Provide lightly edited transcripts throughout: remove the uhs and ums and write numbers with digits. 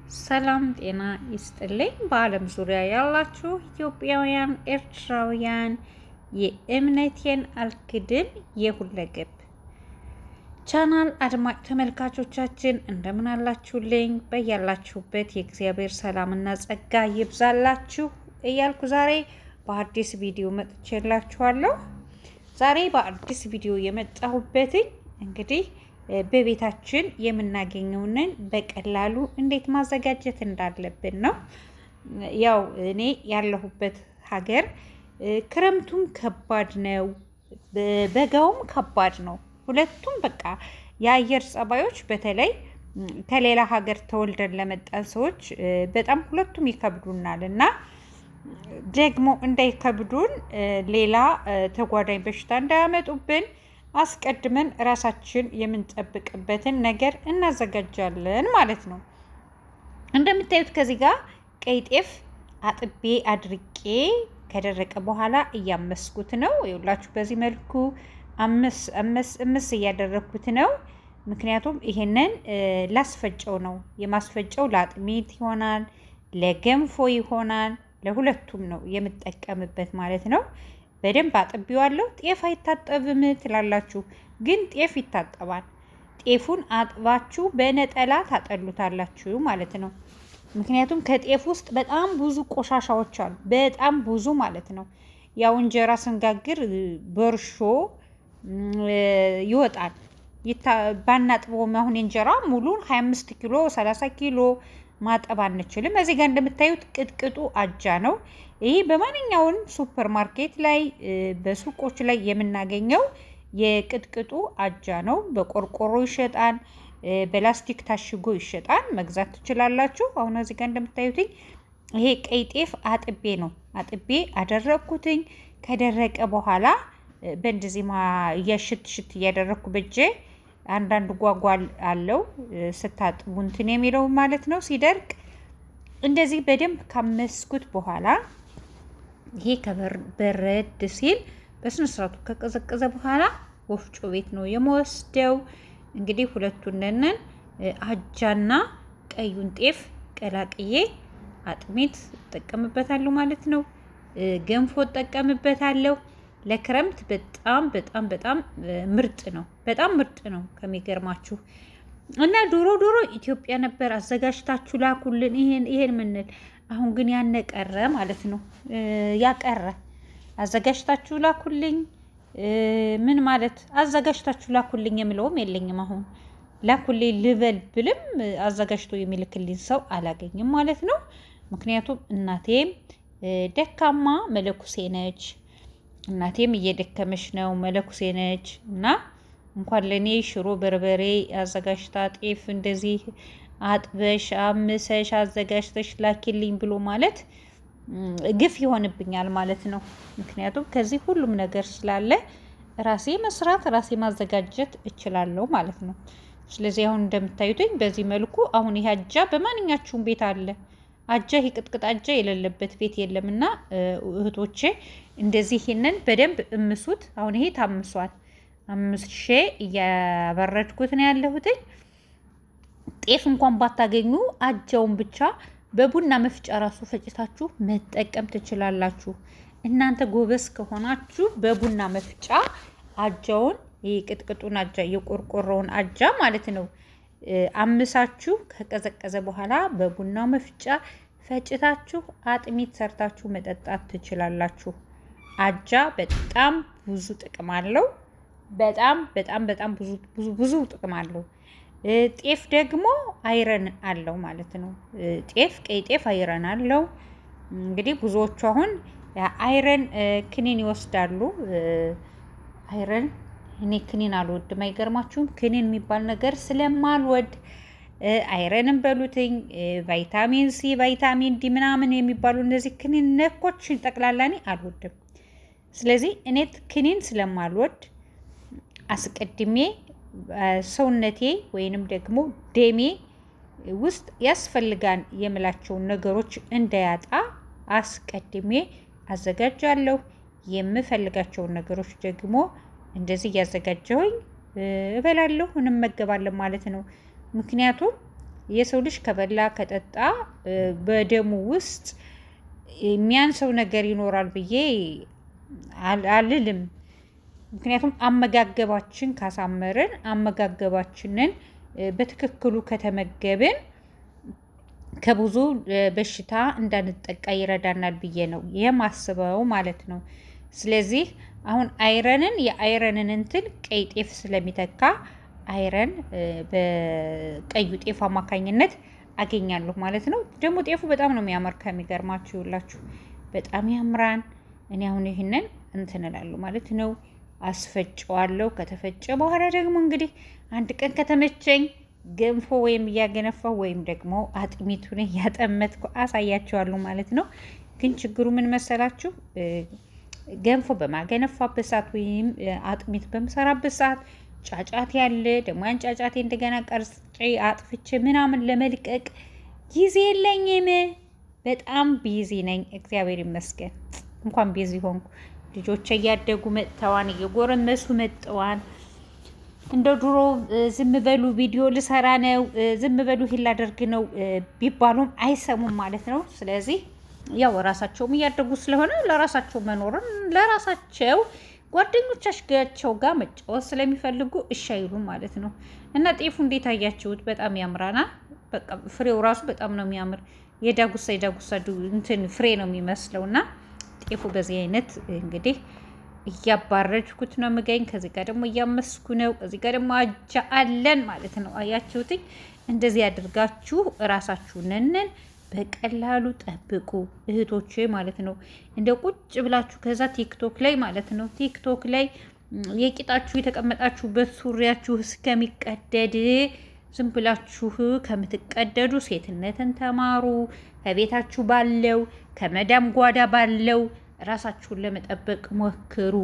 ሰላም ጤና ይስጥልኝ። በዓለም ዙሪያ ያላችሁ ኢትዮጵያውያን፣ ኤርትራውያን የእምነቴን አልክድን የሁለገብ ቻናል አድማጭ ተመልካቾቻችን እንደምን አላችሁልኝ? በያላችሁበት የእግዚአብሔር ሰላምና ጸጋ ይብዛላችሁ እያልኩ ዛሬ በአዲስ ቪዲዮ መጥቼላችኋለሁ። ዛሬ በአዲስ ቪዲዮ የመጣሁበትኝ እንግዲህ በቤታችን የምናገኘውን በቀላሉ እንዴት ማዘጋጀት እንዳለብን ነው። ያው እኔ ያለሁበት ሀገር ክረምቱም ከባድ ነው፣ በጋውም ከባድ ነው። ሁለቱም በቃ የአየር ጸባዮች በተለይ ከሌላ ሀገር ተወልደን ለመጣን ሰዎች በጣም ሁለቱም ይከብዱናል እና ደግሞ እንዳይከብዱን ሌላ ተጓዳኝ በሽታ እንዳያመጡብን አስቀድመን ራሳችን የምንጠብቅበትን ነገር እናዘጋጃለን ማለት ነው። እንደምታዩት ከዚህ ጋር ቀይ ጤፍ አጥቤ አድርቄ ከደረቀ በኋላ እያመስኩት ነው። ይኸውላችሁ በዚህ መልኩ አምስ እያደረግኩት ነው። ምክንያቱም ይሄንን ላስፈጨው ነው። የማስፈጨው ለአጥሚት ይሆናል፣ ለገንፎ ይሆናል፣ ለሁለቱም ነው የምጠቀምበት ማለት ነው። በደንብ አጥቢዋለሁ። ጤፍ አይታጠብም ትላላችሁ፣ ግን ጤፍ ይታጠባል። ጤፉን አጥባችሁ በነጠላ ታጠሉታላችሁ ማለት ነው። ምክንያቱም ከጤፍ ውስጥ በጣም ብዙ ቆሻሻዎች አሉ፣ በጣም ብዙ ማለት ነው። ያው እንጀራ ስንጋግር በርሾ ይወጣል። ባናጥበውም አሁን እንጀራ ሙሉን 25 ኪሎ 30 ኪሎ ማጠብ አንችልም። እዚህ ጋር እንደምታዩት ቅጥቅጡ አጃ ነው። ይህ በማንኛውም ሱፐር ማርኬት ላይ በሱቆች ላይ የምናገኘው የቅጥቅጡ አጃ ነው። በቆርቆሮ ይሸጣል፣ በላስቲክ ታሽጎ ይሸጣል። መግዛት ትችላላችሁ። አሁን እዚህ ጋር እንደምታዩትኝ ይሄ ቀይ ጤፍ አጥቤ ነው፣ አጥቤ አደረግኩትኝ። ከደረቀ በኋላ በእንደዚህ ሽት እያደረግኩ በእጄ አንዳንድ ጓጓል አለው ስታጥቡ እንትን የሚለው ማለት ነው። ሲደርቅ እንደዚህ በደንብ ካመስኩት በኋላ ይሄ ከበረድ ሲል በስነ ስርዓቱ ከቀዘቀዘ በኋላ ወፍጮ ቤት ነው የምወስደው። እንግዲህ ሁለቱንን አጃና ቀዩን ጤፍ ቀላቅዬ አጥሚት እጠቀምበታለሁ ማለት ነው። ገንፎ እጠቀምበታለሁ። ለክረምት በጣም በጣም በጣም ምርጥ ነው፣ በጣም ምርጥ ነው ከሚገርማችሁ። እና ዶሮ ኢትዮጵያ ነበር አዘጋጅታችሁ ላኩልን ይሄን ምንል። አሁን ግን ያነቀረ ማለት ነው፣ ያቀረ አዘጋጅታችሁ ላኩልኝ። ምን ማለት አዘጋጅታችሁ ላኩልኝ የምለውም የለኝም። አሁን ላኩልኝ ልበል ብልም አዘጋጅቶ የሚልክልኝ ሰው አላገኝም ማለት ነው። ምክንያቱም እናቴም ደካማ መለኩሴ ነች፣ እናቴም እየደከመች ነው፣ መለኩሴ ነች። እና እንኳን ለኔ ሽሮ በርበሬ አዘጋጅታ ጤፍ እንደዚህ አጥበሽ አምሰሽ አዘጋጅተሽ ላኪልኝ ብሎ ማለት ግፍ ይሆንብኛል ማለት ነው። ምክንያቱም ከዚህ ሁሉም ነገር ስላለ ራሴ መስራት ራሴ ማዘጋጀት እችላለሁ ማለት ነው። ስለዚህ አሁን እንደምታዩትኝ በዚህ መልኩ አሁን ይሄ አጃ በማንኛችሁም ቤት አለ። አጃ ቅጥቅጥ አጃ የሌለበት ቤት የለምና እህቶቼ እንደዚህ ይሄንን በደንብ እምሱት። አሁን ይሄ ታምሷል። አምስሼ እያበረድኩት ነው ያለሁትኝ። ጤፍ እንኳን ባታገኙ አጃውን ብቻ በቡና መፍጫ ራሱ ፈጭታችሁ መጠቀም ትችላላችሁ። እናንተ ጎበዝ ከሆናችሁ በቡና መፍጫ አጃውን የቅጥቅጡን አጃ የቆርቆሮውን አጃ ማለት ነው አምሳችሁ ከቀዘቀዘ በኋላ በቡናው መፍጫ ፈጭታችሁ አጥሚት ሰርታችሁ መጠጣት ትችላላችሁ። አጃ በጣም ብዙ ጥቅም አለው። በጣም በጣም በጣም ብዙ ጥቅም አለው። ጤፍ ደግሞ አይረን አለው ማለት ነው። ቀይ ጤፍ አይረን አለው። እንግዲህ ብዙዎቹ አሁን አይረን ክኒን ይወስዳሉ። አይረን እኔ ክኒን አልወድም፣ አይገርማችሁም? ክኒን የሚባል ነገር ስለማልወድ አይረንም በሉትኝ ቫይታሚን ሲ ቫይታሚን ዲ ምናምን የሚባሉ እነዚህ ክኒን ነኮች ጠቅላላ እኔ አልወድም። ስለዚህ እኔ ክኒን ስለማልወድ አስቀድሜ ሰውነቴ ወይንም ደግሞ ደሜ ውስጥ ያስፈልጋን የምላቸውን ነገሮች እንዳያጣ አስቀድሜ አዘጋጃለሁ። የምፈልጋቸውን ነገሮች ደግሞ እንደዚህ እያዘጋጀሁኝ እበላለሁ እንመገባለን ማለት ነው። ምክንያቱም የሰው ልጅ ከበላ ከጠጣ በደሙ ውስጥ የሚያንሰው ነገር ይኖራል ብዬ አልልም። ምክንያቱም አመጋገባችን ካሳመርን አመጋገባችንን በትክክሉ ከተመገብን ከብዙ በሽታ እንዳንጠቃ ይረዳናል ብዬ ነው የማስበው ማለት ነው። ስለዚህ አሁን የአይረንን እንትን ቀይ ጤፍ ስለሚተካ አይረን በቀዩ ጤፍ አማካኝነት አገኛለሁ ማለት ነው። ደግሞ ጤፉ በጣም ነው የሚያምር ከሚገርማችሁ ይውላችሁ በጣም ያምራን። እኔ አሁን ይህንን እንትን እላለሁ ማለት ነው። አስፈጨዋለሁ። ከተፈጨ በኋላ ደግሞ እንግዲህ አንድ ቀን ከተመቸኝ ገንፎ ወይም እያገነፋው ወይም ደግሞ አጥሚቱን እያጠመጥኩ አሳያችኋለሁ ማለት ነው። ግን ችግሩ ምን መሰላችሁ? ገንፎ በማገነፋበት ሰዓት ወይም አጥሚት በምሰራበት ሰዓት ጫጫት ያለ ደግሞ ያን ጫጫቴ እንደገና ቀርጬ አጥፍቼ ምናምን ለመልቀቅ ጊዜ የለኝም። በጣም ቢዚ ነኝ። እግዚአብሔር ይመስገን እንኳን ቢዚ ሆንኩ። ልጆቼ እያደጉ መጥተዋን፣ እየጎረመሱ መጥተዋን። እንደ ድሮ ዝም በሉ ቪዲዮ ልሰራ ነው፣ ዝም በሉ ይሄን ላደርግ ነው ቢባሉም አይሰሙም ማለት ነው። ስለዚህ ያው ራሳቸውም እያደጉ ስለሆነ ለራሳቸው መኖርን ለራሳቸው ጓደኞቻቸው ጋር መጫወት ስለሚፈልጉ እሺ አይሉም ማለት ነው። እና ጤፉ እንዴት አያችሁት? በጣም ያምራና በቃ ፍሬው ራሱ በጣም ነው የሚያምር። የዳጉሳ እንትን ፍሬ ነው የሚመስለውና ጤፉ በዚህ አይነት እንግዲህ እያባረድኩት ነው የምገኝ። ከዚህ ጋር ደግሞ እያመስኩ ነው። ከዚህ ጋር ደግሞ አጃ አለን ማለት ነው። አያችሁትኝ? እንደዚህ ያድርጋችሁ ራሳችሁንን በቀላሉ ጠብቁ እህቶቼ ማለት ነው። እንደ ቁጭ ብላችሁ ከዛ ቲክቶክ ላይ ማለት ነው ቲክቶክ ላይ የቂጣችሁ የተቀመጣችሁበት ሱሪያችሁ እስከሚቀደድ ዝም ብላችሁ ከምትቀደዱ ሴትነትን ተማሩ። ከቤታችሁ ባለው ከመዳም ጓዳ ባለው ራሳችሁን ለመጠበቅ ሞክሩ።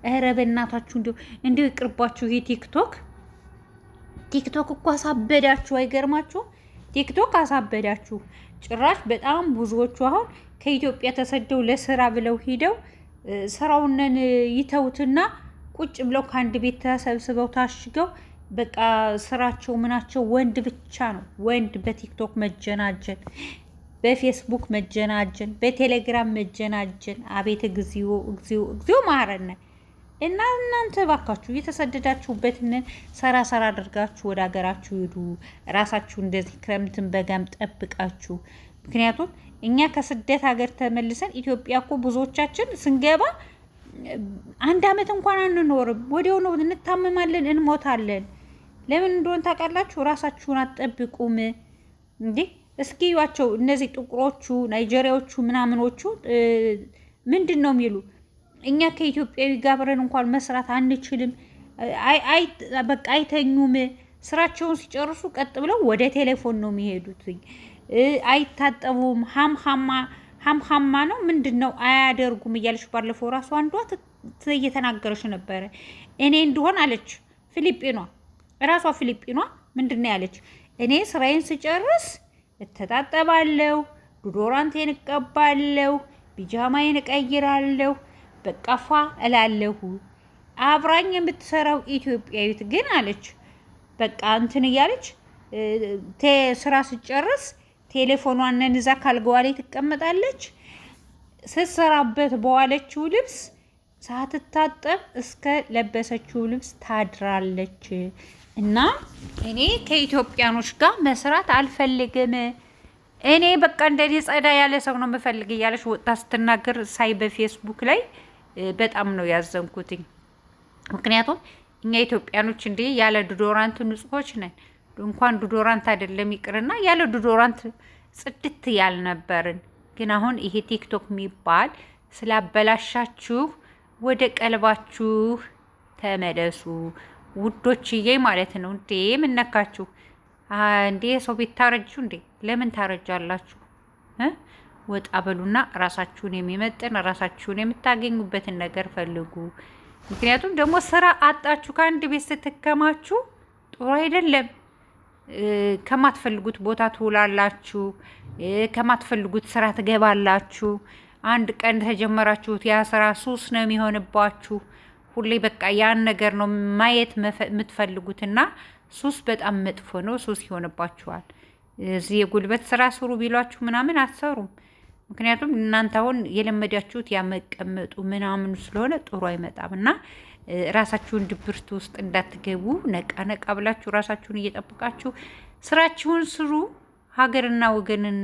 ኧረ በእናታችሁ እንዲሁ ይቅርባችሁ። ይሄ ቲክቶክ እኮ አሳበዳችሁ። አይገርማችሁ? ቲክቶክ አሳበዳችሁ። ጭራሽ በጣም ብዙዎቹ አሁን ከኢትዮጵያ ተሰደው ለስራ ብለው ሂደው ስራውንን ይተውትና ቁጭ ብለው ከአንድ ቤት ተሰብስበው ታሽገው በቃ ስራቸው ምናቸው ወንድ ብቻ ነው። ወንድ በቲክቶክ መጀናጀን፣ በፌስቡክ መጀናጀን፣ በቴሌግራም መጀናጀን። አቤት እግዚኦ እግዚኦ እግዚኦ ማረነ። እና እናንተ ባካችሁ የተሰደዳችሁበትን ሰራ አድርጋችሁ ወደ ሀገራችሁ ሂዱ። ራሳችሁ እንደዚህ ክረምትን በጋም ጠብቃችሁ። ምክንያቱም እኛ ከስደት ሀገር ተመልሰን ኢትዮጵያ እኮ ብዙዎቻችን ስንገባ 1 አመት እንኳን አንኖርም። ወዲያው ነው እንታመማለን፣ እንሞታለን። ለምን እንደሆነ ታውቃላችሁ? ራሳችሁን አትጠብቁም እንዴ? እስኪ ያቸው እነዚህ ጥቁሮቹ ናይጄሪያዎቹ ምናምኖቹ ምንድን ነው የሚሉ እኛ ከኢትዮጵያዊ ጋር አብረን እንኳን መስራት አንችልም። በቃ አይተኙም። ስራቸውን ሲጨርሱ ቀጥ ብለው ወደ ቴሌፎን ነው የሚሄዱት። አይታጠቡም። ሀምሀማ ነው ምንድን ነው አያደርጉም እያለች ባለፈው ራሱ አንዷ እየተናገረች ነበረ። እኔ እንደሆን አለች ፊሊጲኗ ምንድን ነው ያለች? እኔ ስራዬን ስጨርስ እተጣጠባለሁ፣ ዱዶራንቴን እቀባለሁ፣ ቢጃማዬን እቀይራለሁ፣ በቃፋ እላለሁ። አብራኝ የምትሰራው ኢትዮጵያዊት ግን አለች በቃ እንትን እያለች ስራ ስጨርስ ቴሌፎኗን እዛ ካልጋዋ ላይ ትቀመጣለች። ስትሰራበት በዋለችው ልብስ ሳትታጠብ እስከ ለበሰችው ልብስ ታድራለች። እና እኔ ከኢትዮጵያኖች ጋር መስራት አልፈልግም። እኔ በቃ እንደዚህ ጸዳ ያለ ሰው ነው የምፈልግ እያለች ወጣ ስትናገር ሳይ በፌስቡክ ላይ በጣም ነው ያዘንኩትኝ። ምክንያቱም እኛ ኢትዮጵያኖች እንዴ ያለ ዱዶራንት ንጹሆች ነን። እንኳን ዱዶራንት አይደለም ይቅርና ያለ ዱዶራንት ጽድት ያልነበርን። ግን አሁን ይሄ ቲክቶክ የሚባል ስላበላሻችሁ ወደ ቀልባችሁ ተመለሱ ውዶችዬ ማለት ነው። እንዴ ምን ነካችሁ እንዴ? ሰው ቤት ታረጁ እንዴ? ለምን ታረጃላችሁ? ወጣ በሉና ራሳችሁን የሚመጥን ራሳችሁን የምታገኙበትን ነገር ፈልጉ። ምክንያቱም ደግሞ ስራ አጣችሁ ከአንድ ቤት ስትከማችሁ ጥሩ አይደለም። ከማትፈልጉት ቦታ ትውላላችሁ፣ ከማትፈልጉት ስራ ትገባላችሁ። አንድ ቀን ተጀመራችሁት ያ ስራ ሱስ ነው የሚሆንባችሁ። ሁሌ በቃ ያን ነገር ነው ማየት የምትፈልጉትና ሱስ በጣም መጥፎ ነው። ሱስ ይሆንባችኋል። እዚህ የጉልበት ስራ ስሩ ቢሏችሁ ምናምን አትሰሩም። ምክንያቱም እናንተ አሁን የለመዳችሁት ያመቀመጡ ምናምን ስለሆነ ጥሩ አይመጣም እና ራሳችሁን ድብርት ውስጥ እንዳትገቡ ነቃ ነቃ ብላችሁ ራሳችሁን እየጠበቃችሁ ስራችሁን ስሩ። ሀገርና ወገንን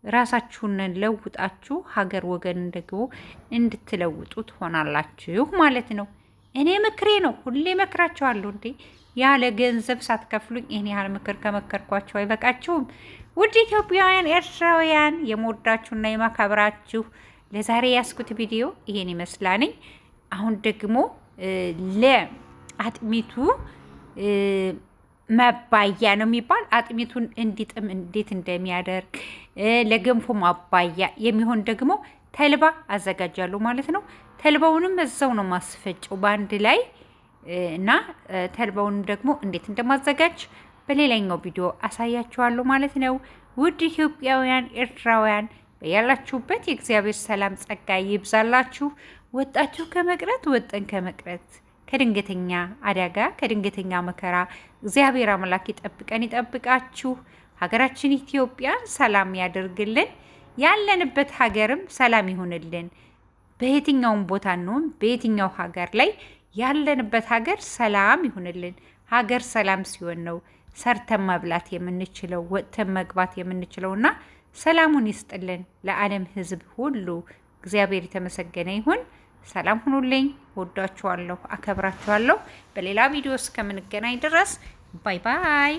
ራሳችሁን ለውጣችሁ ሀገር ወገንን ደግሞ እንድትለውጡ ትሆናላችሁ ማለት ነው። እኔ ምክሬ ነው። ሁሌ መክራችኋለሁ እንዴ ያለ ገንዘብ ሳትከፍሉኝ ይሄን ያህል ምክር ከመከርኳችሁ አይበቃችሁም? ውድ ኢትዮጵያውያን ኤርትራውያን የምወዳችሁና የማከብራችሁ ለዛሬ ያስኩት ቪዲዮ ይሄን ይመስላልኝ። አሁን ደግሞ ለአጥሚቱ መባያ ነው የሚባል አጥሚቱን እንዲጥም እንዴት እንደሚያደርግ ለገንፎ ማባያ የሚሆን ደግሞ ተልባ አዘጋጃለሁ ማለት ነው። ተልባውንም እዛው ነው ማስፈጨው በአንድ ላይ እና ተልባውንም ደግሞ እንዴት እንደማዘጋጅ በሌላኛው ቪዲዮ አሳያችኋለሁ ማለት ነው። ውድ ኢትዮጵያውያን ኤርትራውያን በያላችሁበት የእግዚአብሔር ሰላም ጸጋ ይብዛላችሁ። ወጣችሁ ከመቅረት ወጠን ከመቅረት ከድንገተኛ አደጋ ከድንገተኛ መከራ እግዚአብሔር አምላክ ይጠብቀን ይጠብቃችሁ። ሀገራችን ኢትዮጵያ ሰላም ያደርግልን። ያለንበት ሀገርም ሰላም ይሁንልን። በየትኛውም ቦታ ነው በየትኛው ሀገር ላይ ያለንበት ሀገር ሰላም ይሁንልን። ሀገር ሰላም ሲሆን ነው ሰርተን መብላት የምንችለው ወጥተን መግባት የምንችለውና ሰላሙን ይስጥልን ለዓለም ሕዝብ ሁሉ እግዚአብሔር የተመሰገነ ይሁን። ሰላም ሁኑልኝ። ወዳችኋለሁ፣ አከብራችኋለሁ። በሌላ ቪዲዮ እስከምንገናኝ ድረስ ባይ ባይ።